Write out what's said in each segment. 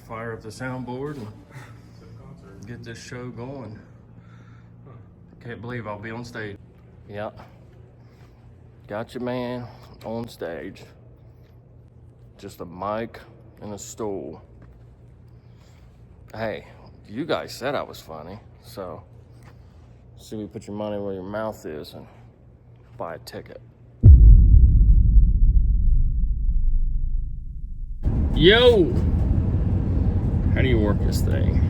fire up the soundboard and get this show going. Can't believe I'll be on stage. Yep. Got your man on stage. Just a mic and a stool. Hey, you guys said I was funny, so see, we put your money where your mouth is and buy a ticket. Yo! How do you work this thing?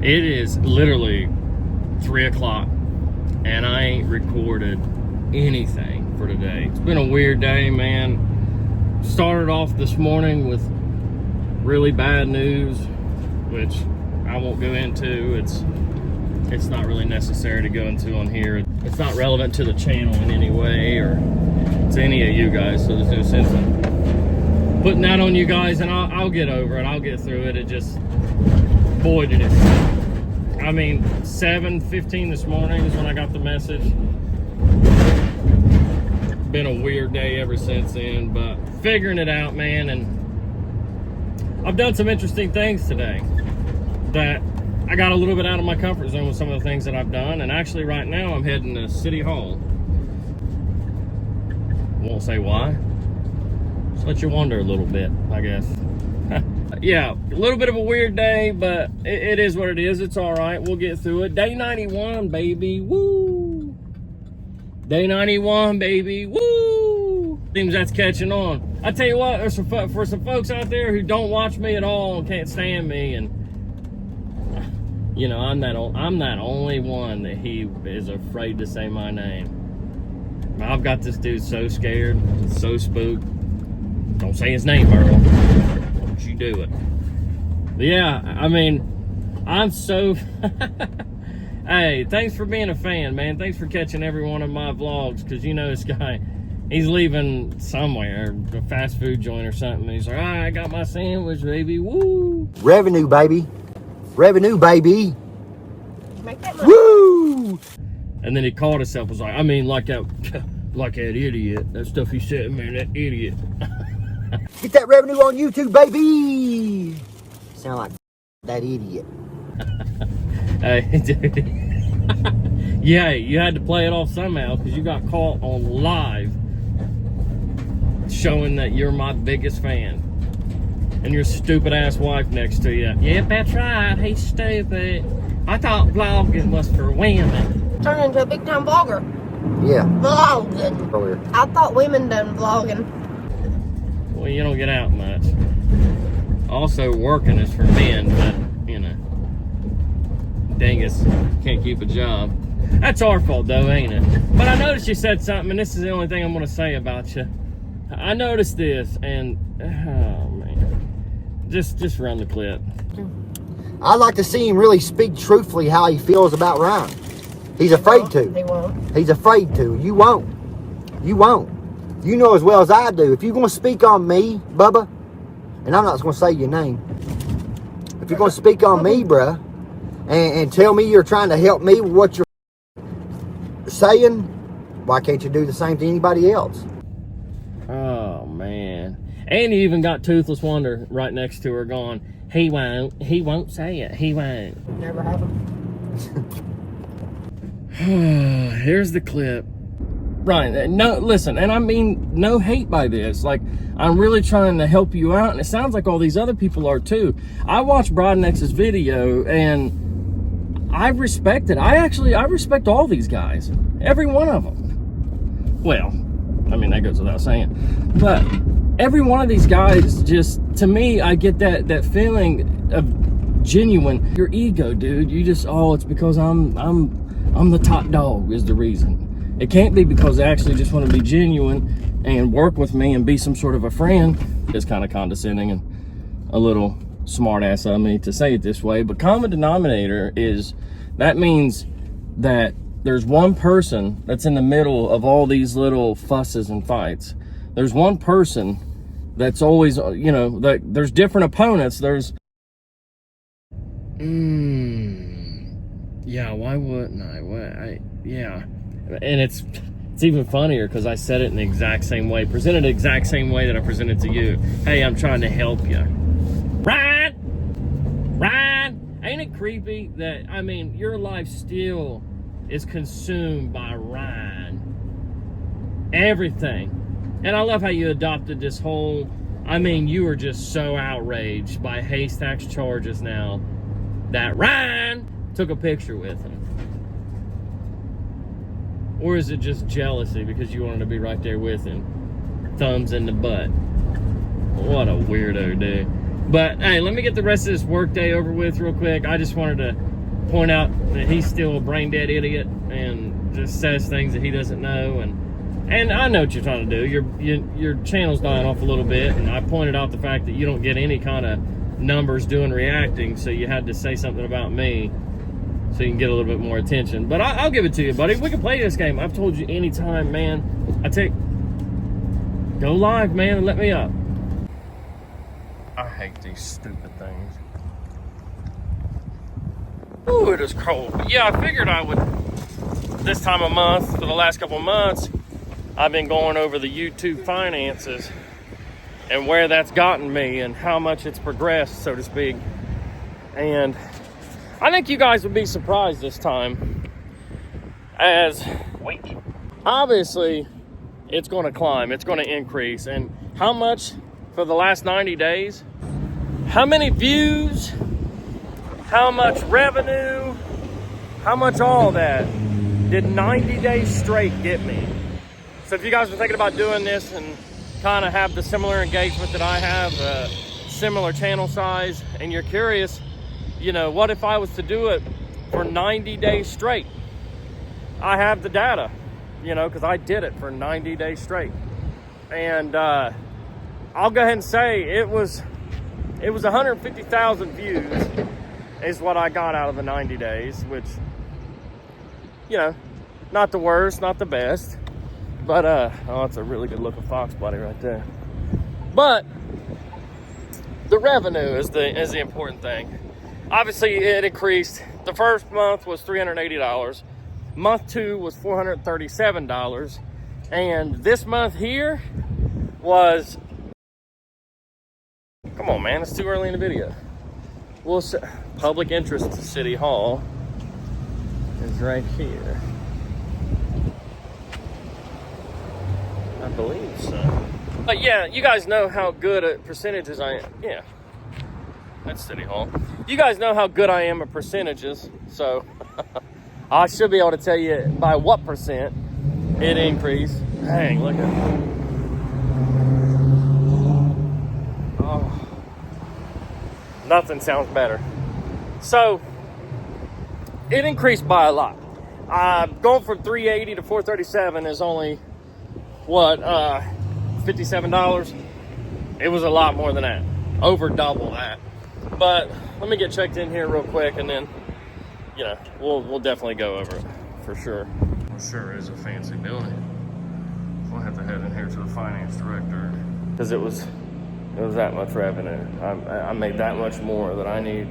It is literally 3 o'clock and I ain't recorded anything for today. It's been a weird day, man. Started off this morning with really bad news, which I won't go into. It's not really necessary to go into on here. It's not relevant to the channel in any way or to any of you guys, so there's no sense in putting that on you guys, and I'll get over it. I'll get through it. It just, boy, did it. I mean, 7:15 this morning is when I got the message. Been a weird day ever since then, but figuring it out, man, and I've done some interesting things today that I got a little bit out of my comfort zone with some of the things that I've done, and actually right now I'm heading to City Hall. Won't say why. Just let you wonder a little bit, I guess. Yeah, a little bit of a weird day, but it is what it is. It's all right. We'll get through it. Day 91, baby. Woo! Day 91, baby. Woo! Seems that's catching on. I tell you what, there's for some folks out there who don't watch me at all and can't stand me, and you know, I'm that only one that he is afraid to say my name. I've got this dude so scared, so spooked. Don't say his name, Earl. Don't you do it. But yeah, I mean, I'm so... Hey, thanks for being a fan, man. Thanks for catching every one of my vlogs, because you know this guy, he's leaving somewhere, a fast food joint or something. He's like, all right, I got my sandwich, baby. Woo! Revenue, baby. Revenue, baby. Make that money. Woo! And then he called himself, was like, I mean, like that idiot. That stuff he said, man, that idiot. Get that revenue on YouTube, baby. Sound like that idiot. Hey, dude. Yeah, you had to play it off somehow because you got caught on live showing that you're my biggest fan. And your stupid ass wife next to you. Yep, that's right. He's stupid. I thought vlogging was for women. Turned into a big time vlogger. Yeah. Vlogging. Over. I thought women done vlogging. Well, you don't get out much. Also, working is for men, but, you know, dingus can't keep a job. That's our fault, though, ain't it? But I noticed you said something, and this is the only thing I'm going to say about you. I noticed this, and, oh, man. Just run the clip. I'd like to see him really speak truthfully how he feels about Ryan. He's afraid to. He won't. He's afraid to. You won't. You won't. You know as well as I do. If you're going to speak on me, Bubba, and I'm not going to say your name. If you're going to speak on me, bruh, and tell me you're trying to help me with what you're saying, why can't you do the same to anybody else? Oh, man. And you even got Toothless Wonder right next to her going, he won't say it. He won't. Never have them. Here's the clip. Right, no, listen, and I mean no hate by this. Like, I'm really trying to help you out, and it sounds like all these other people are too. I watched Broadnex's video, and I respect it. I respect all these guys. Every one of them. Well, I mean, that goes without saying. But every one of these guys, just, to me, I get that feeling of genuine. Your ego, dude. You just, oh, it's because I'm the top dog is the reason. It can't be because they actually just want to be genuine and work with me and be some sort of a friend. It's kind of condescending and a little smart ass of me to say it this way, but common denominator is, that means that there's one person that's in the middle of all these little fusses and fights. There's one person that's always, you know, there's different opponents. There's, yeah, why wouldn't I? Yeah. And it's It's even funnier because I said it in the exact same way, presented the exact same way that I presented to you. Hey, I'm trying to help you. Ryan, ain't it creepy that, I mean, your life still is consumed by Ryan. Everything. And I love how you adopted this whole, I mean, you are just so outraged by Haystack's charges now that Ryan took a picture with him. Or is it just jealousy because you wanted to be right there with him? Thumbs in the butt. What a weirdo, dude. But hey, let me get the rest of this workday over with real quick. I just wanted to point out that he's still a brain dead idiot and just says things that he doesn't know. And I know what you're trying to do. Your channel's dying off a little bit, and I pointed out the fact that you don't get any kind of numbers doing reacting, so you had to say something about me so you can get a little bit more attention. But I'll give it to you, buddy. We can play this game. I've told you anytime, man. Go live, man, and let me up. I hate these stupid things. Ooh, it is cold. But yeah, I figured I would, this time of month, for the last couple of months, I've been going over the YouTube finances and where that's gotten me and how much it's progressed, so to speak. And I think you guys would be surprised this time, as obviously it's going to climb, it's going to increase. And how much for the last 90 days? How many views? How much revenue? How much all that did 90 days straight get me? So if you guys are thinking about doing this and kind of have the similar engagement that I have, similar channel size, and you're curious, you know, what if I was to do it for 90 days straight? I have the data, you know, because I did it for 90 days straight. And I'll go ahead and say it was 150,000 views is what I got out of the 90 days, which, you know, not the worst, not the best. But, oh, it's a really good looking fox body right there. But the revenue is the important thing. Obviously, it increased. The first month was $380. Month 2 was $437. And this month here was, come on, man, it's too early in the video. Well, public interest to City Hall is right here. I believe so. But yeah, you guys know how good at percentages I am. Yeah, that's City Hall. You guys know how good I am at percentages, so I should be able to tell you by what percent it increased. Dang, look at it. Oh, nothing sounds better. So it increased by a lot. Going from 380 to 437 is only what, $57? It was a lot more than that, over double that. But let me get checked in here real quick, and then, you know, we'll definitely go over it for sure. It sure is a fancy building. We'll have to head in here to the finance director, because it was that much revenue. I made that much more that I need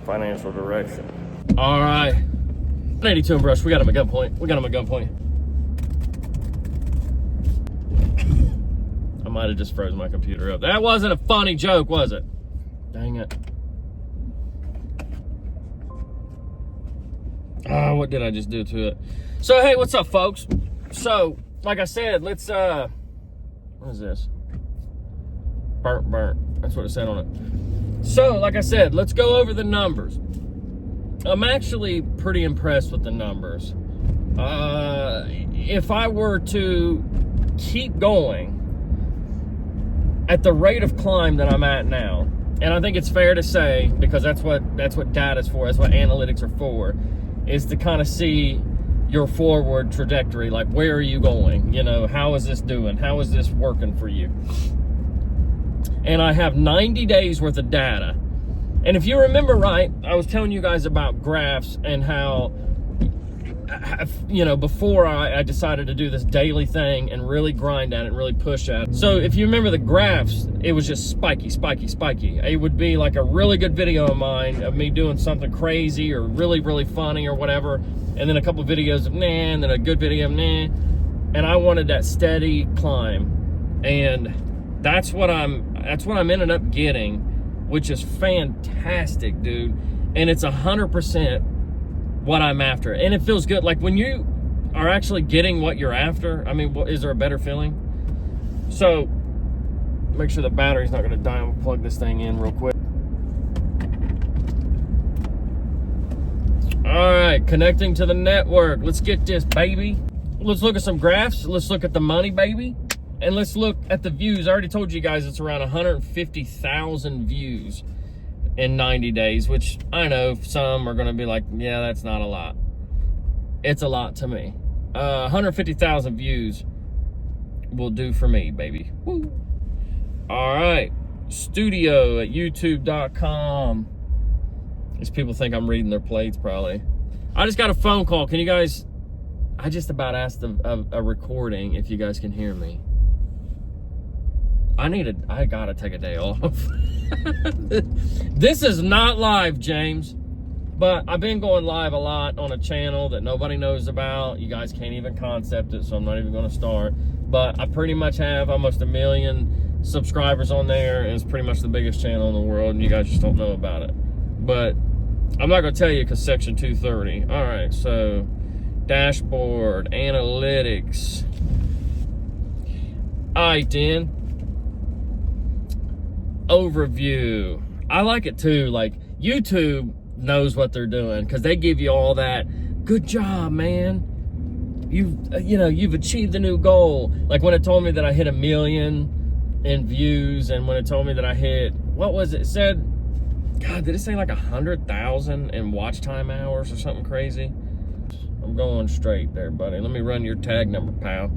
financial direction. All right, 82 brush. We got him at gunpoint. I might have just frozen my computer up. That wasn't a funny joke, was it? Dang it. What did I just do to it? So, hey, what's up, folks? So, like I said, let's, what is this? Burnt. That's what it said on it. So, like I said, let's go over the numbers. I'm actually pretty impressed with the numbers. If I were to keep going at the rate of climb that I'm at now, and I think it's fair to say, because that's what data's for, that's what analytics are for, is to kind of see your forward trajectory. Like, where are you going? You know, how is this doing? How is this working for you? And I have 90 days worth of data. And if you remember right, I was telling you guys about graphs and how, you know, before I decided to do this daily thing and really grind at it and really push at it. So if you remember the graphs, it was just spiky. It would be like a really good video of mine of me doing something crazy or really, really funny or whatever. And then a couple of videos of nah, and then a good video of nah. and I wanted that steady climb, and that's what I'm ended up getting, which is fantastic, dude. And it's 100% what I'm after, and it feels good. Like when you are actually getting what you're after, I mean, is there a better feeling? So make sure the battery's not gonna die. I'm gonna plug this thing in real quick. All right, connecting to the network. Let's get this, baby. Let's look at some graphs. Let's look at the money, baby. And let's look at the views. I already told you guys it's around 150,000 views in 90 days, which I know some are gonna be like, yeah, that's not a lot. It's a lot to me. 150,000 views will do for me, baby. Woo. All right, studio at youtube.com. These people think I'm reading their plates, probably. I just got a phone call. Can you guys, I just about asked a recording if you guys can hear me. I gotta take a day off. This is not live, James, but I've been going live a lot on a channel that nobody knows about. You guys can't even concept it, so I'm not even gonna start. But I pretty much have almost 1 million subscribers on there, and it's pretty much the biggest channel in the world, and you guys just don't know about it. But I'm not gonna tell you because Section 230. All right, so dashboard, analytics. All right, then. Overview. I like it too. Like YouTube knows what they're doing because they give you all that. Good job, man. You've achieved a new goal. Like when it told me that I hit 1 million in views, and when it told me that I hit, what was it? It said, God, did it say like 100,000 in watch time hours or something crazy? I'm going straight there, buddy. Let me run your tag number, pal.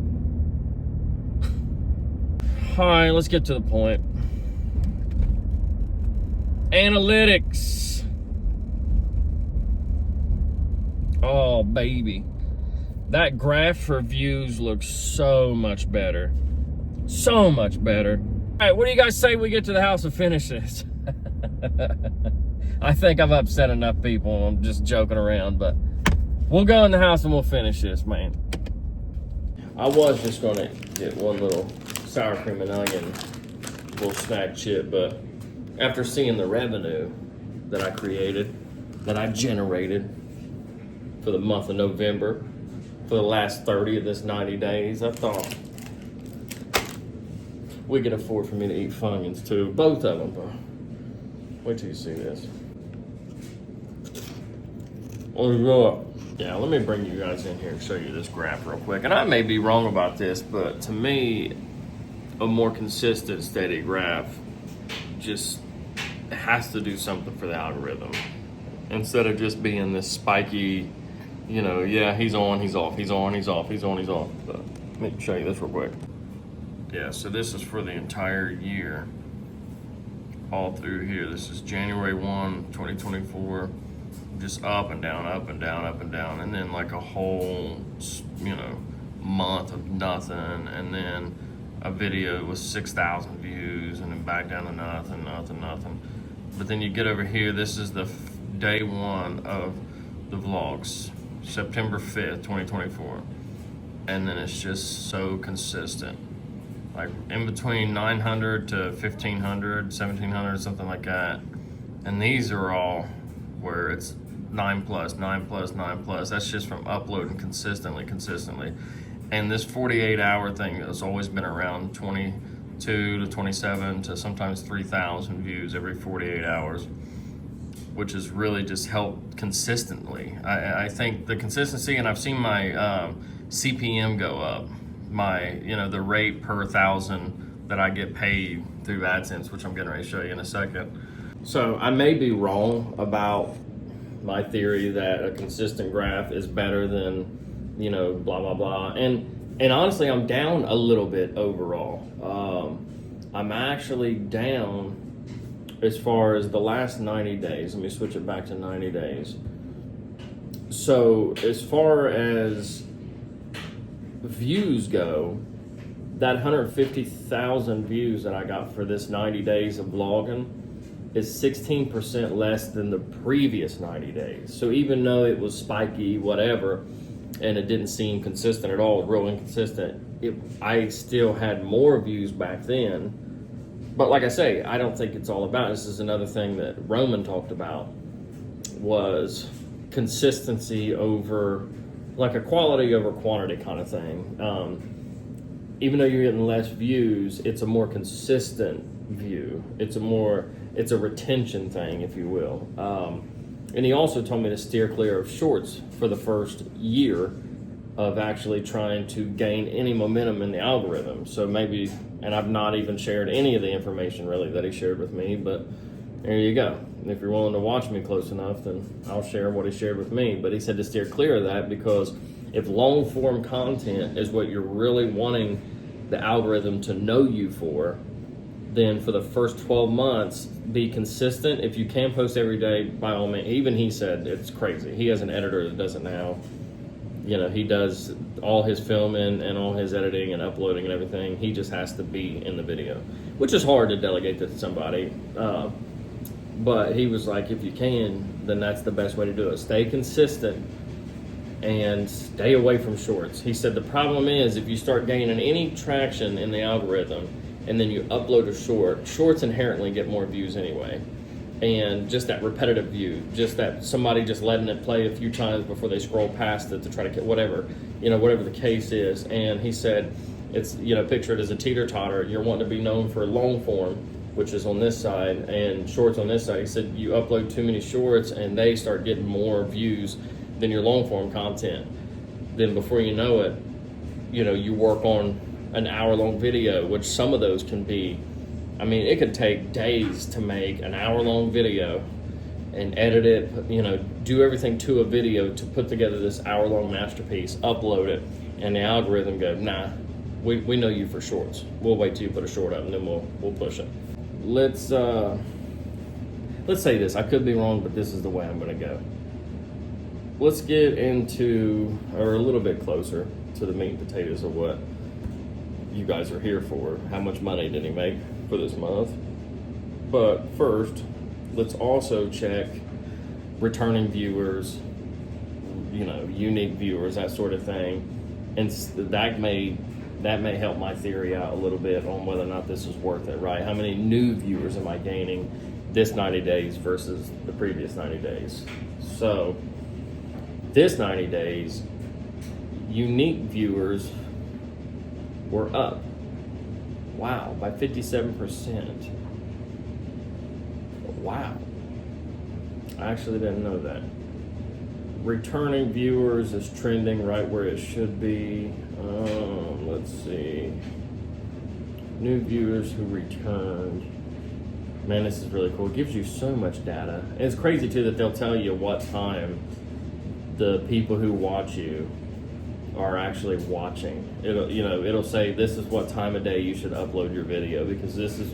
All right, let's get to the point. Analytics. Oh, baby. That graph for views looks so much better. So much better. All right, what do you guys say we get to the house and finish this? I think I've upset enough people. I'm just joking around, but we'll go in the house and we'll finish this, man. I was just gonna get one little sour cream and onion little snack chip, but after seeing the revenue that I created, that I generated for the month of November, for the last 30 of this 90 days, I thought we could afford for me to eat Funyuns too. Both of them, bro. Wait till you see this. Yeah, let me bring you guys in here and show you this graph real quick. And I may be wrong about this, but to me, a more consistent, steady graph just has to do something for the algorithm. Instead of just being this spiky, yeah, he's on, he's off, he's on, he's off, he's on, he's off. But let me show you this real quick. Yeah, so this is for the entire year. All through here. This is January 1, 2024. Just up and down, up and down, up and down. And then like a whole, month of nothing. And then a video with 6,000 views, and then back down to nothing, nothing, nothing. But then you get over here, this is the day one of the vlogs, September 5th, 2024. And then it's just so consistent. Like in between 900 to 1,500, 1,700, something like that. And these are all where it's 9 plus, 9 plus, 9 plus. That's just from uploading consistently. And this 48-hour thing has always been around 22 to 27 to sometimes 3,000 views every 48 hours, which has really just helped consistently. I think the consistency, and I've seen my CPM go up. The rate per 1,000 that I get paid through AdSense, which I'm getting ready to show you in a second. So I may be wrong about my theory that a consistent graph is better than, blah, blah, blah. And honestly, I'm down a little bit overall. I'm actually down as far as the last 90 days. Let me switch it back to 90 days. So as far as views go, that 150,000 views that I got for this 90 days of vlogging is 16% less than the previous 90 days. So even though it was spiky, whatever, and it didn't seem consistent at all, real inconsistent. I still had more views back then. But like I say, I don't think it's all about, this is another thing that Roman talked about, was consistency over, like a quality over quantity kind of thing. Even though you're getting less views, it's a more consistent view. It's a retention thing, if you will. And he also told me to steer clear of shorts for the first year of actually trying to gain any momentum in the algorithm. So maybe, and I've not even shared any of the information really that he shared with me, but there you go. If you're willing to watch me close enough, then I'll share what he shared with me. But he said to steer clear of that, because if long form content is what you're really wanting the algorithm to know you for, then for the first 12 months, be consistent. If you can post every day, by all means. Even he said it's crazy. He has an editor that does it now. You know, he does all his filming and all his editing and uploading and everything. He just has to be in the video, which is hard to delegate to somebody. But he was like, if you can, then that's the best way to do it. Stay consistent and stay away from shorts. He said the problem is if you start gaining any traction in the algorithm and then you upload a short, shorts inherently get more views anyway. And just that repetitive view, just that somebody just letting it play a few times before they scroll past it to try to get whatever, whatever the case is. And he said, it's, picture it as a teeter-totter. You're wanting to be known for long form, which is on this side, and shorts on this side. He said you upload too many shorts and they start getting more views than your long form content. Then before you know it, you work on an hour-long video, which some of those can be, it could take days to make an hour-long video and edit it, do everything to a video to put together this hour-long masterpiece, upload it, and the algorithm go, nah, we know you for shorts. We'll wait till you put a short up and then we'll push it. Let's say this. I could be wrong, but this is the way I'm going to go. Let's get into, or a little bit closer to the meat and potatoes of what you guys are here for. How much money did he make for this month? But first, let's also check returning viewers, unique viewers, that sort of thing. And that may help my theory out a little bit on whether or not this is worth it, right? How many new viewers am I gaining this 90 days versus the previous 90 days? So this 90 days, unique viewers were up. Wow, by 57%. Wow. I actually didn't know that. Returning viewers is trending right where it should be. Let's see. New viewers who returned. Man, this is really cool. It gives you so much data. And it's crazy too that they'll tell you what time the people who watch you are actually watching. It'll say this is what time of day you should upload your video, because this is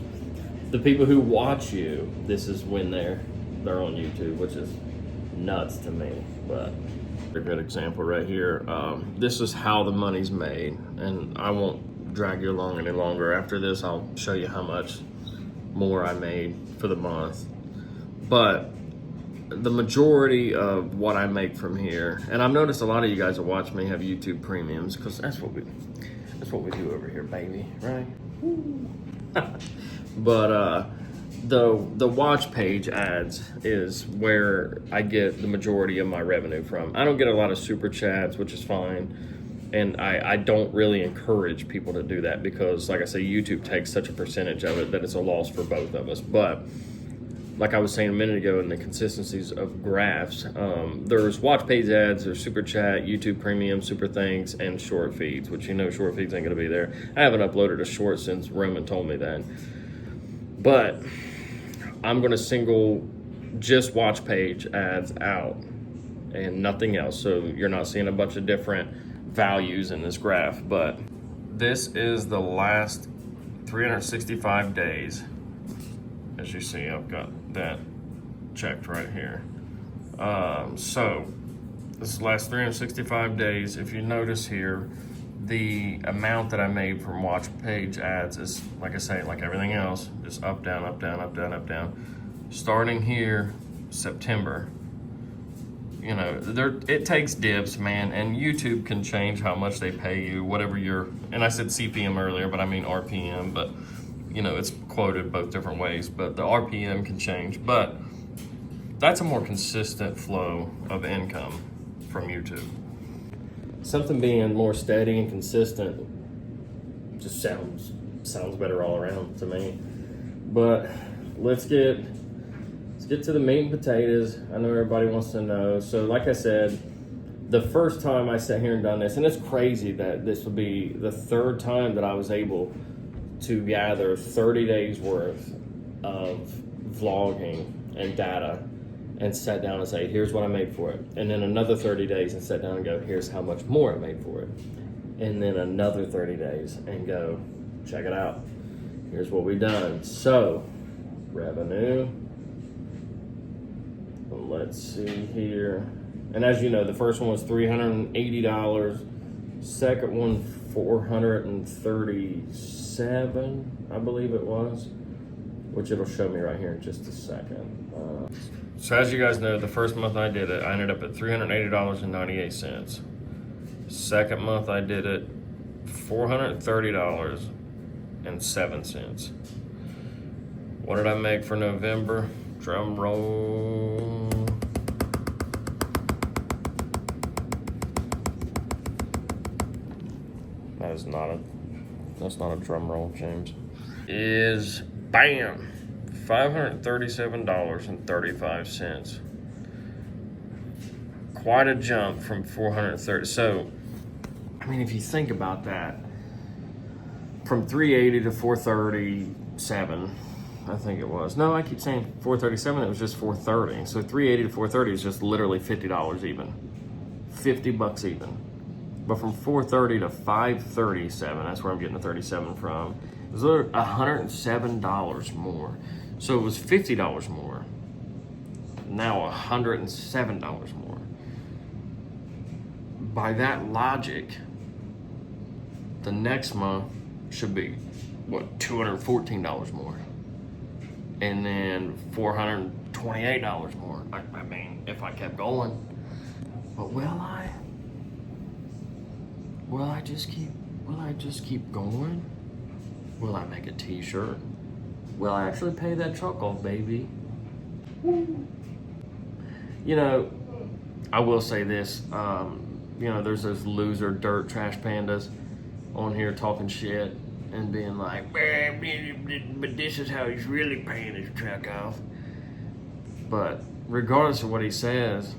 the people who watch you. This is when they're on YouTube, which is nuts to me. But a good example right here. This is how the money's made, and I won't drag you along any longer. After this, I'll show you how much more I made for the month. But the majority of what I make from here, and I've noticed a lot of you guys that watch me have YouTube premiums, because that's what we do over here, baby, right? But the watch page ads is where I get the majority of my revenue from. I don't get a lot of super chats, which is fine. And I don't really encourage people to do that, because like I say, YouTube takes such a percentage of it that it's a loss for both of us. But like I was saying a minute ago, in the consistencies of graphs, there's watch page ads, there's super chat, YouTube premium, super thanks, and short feeds, which short feeds ain't gonna be there. I haven't uploaded a short since Roman told me that. But I'm gonna single just watch page ads out and nothing else. So you're not seeing a bunch of different values in this graph. But this is the last 365 days. As you see, I've got that checked right here. So this is the last 365 days. If you notice here, the amount that I made from watch page ads is, like I say, like everything else, just up, down, up, down, up, down, up, down. Starting here, September, you know, it takes dips, man, and YouTube can change how much they pay you, whatever your, and I said CPM earlier, but I mean RPM, but you know, it's quoted both different ways, but the RPM can change, but that's a more consistent flow of income from YouTube. Something being more steady and consistent just sounds better all around to me. But let's get to the meat and potatoes. I know everybody wants to know. So like I said, the first time I sat here and done this, and it's crazy that this will be the third time that I was able to gather 30 days worth of vlogging and data and sat down and say, here's what I made for it. And then another 30 days and sat down and go, here's how much more I made for it. And then another 30 days and go, check it out. Here's what we done. So, revenue. Let's see here. And as you know, the first one was $380. Second one, $437, I believe it was, which it'll show me right here in just a second. So as you guys know, the first month I did it, I ended up at $380.98. Second month I did it, $430.07. What did I make for November? Drum roll. That's not a drum roll, James. Is bam, $537.35. Quite a jump from 430. So, I mean, if you think about that, from 380 to 437, I think it was. No, I keep saying 437. It was just 430. So 380 to 430 is just literally $50 even, $50 even. But from 430 to 537, that's where I'm getting the 37 from. It was $107 more. So it was $50 more. Now $107 more. By that logic, the next month should be, what, $214 more. And then $428 more. I mean, if I kept going. But will I? Will I just keep going? Will I make a t-shirt? Will I actually pay that truck off, baby? Woo. You know, I will say this, you know, there's those loser dirt trash pandas on here talking shit and being like, but this is how he's really paying his truck off. But regardless of what he says,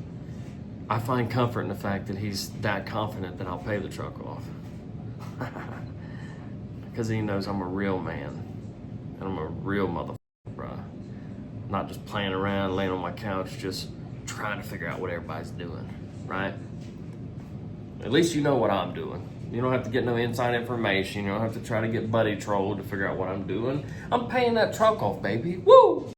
I find comfort in the fact that he's that confident that I'll pay the truck off. Because he knows I'm a real man. And I'm a real motherfucker, bro. Not just playing around, laying on my couch, just trying to figure out what everybody's doing, right? At least you know what I'm doing. You don't have to get no inside information. You don't have to try to get buddy trolled to figure out what I'm doing. I'm paying that truck off, baby. Woo!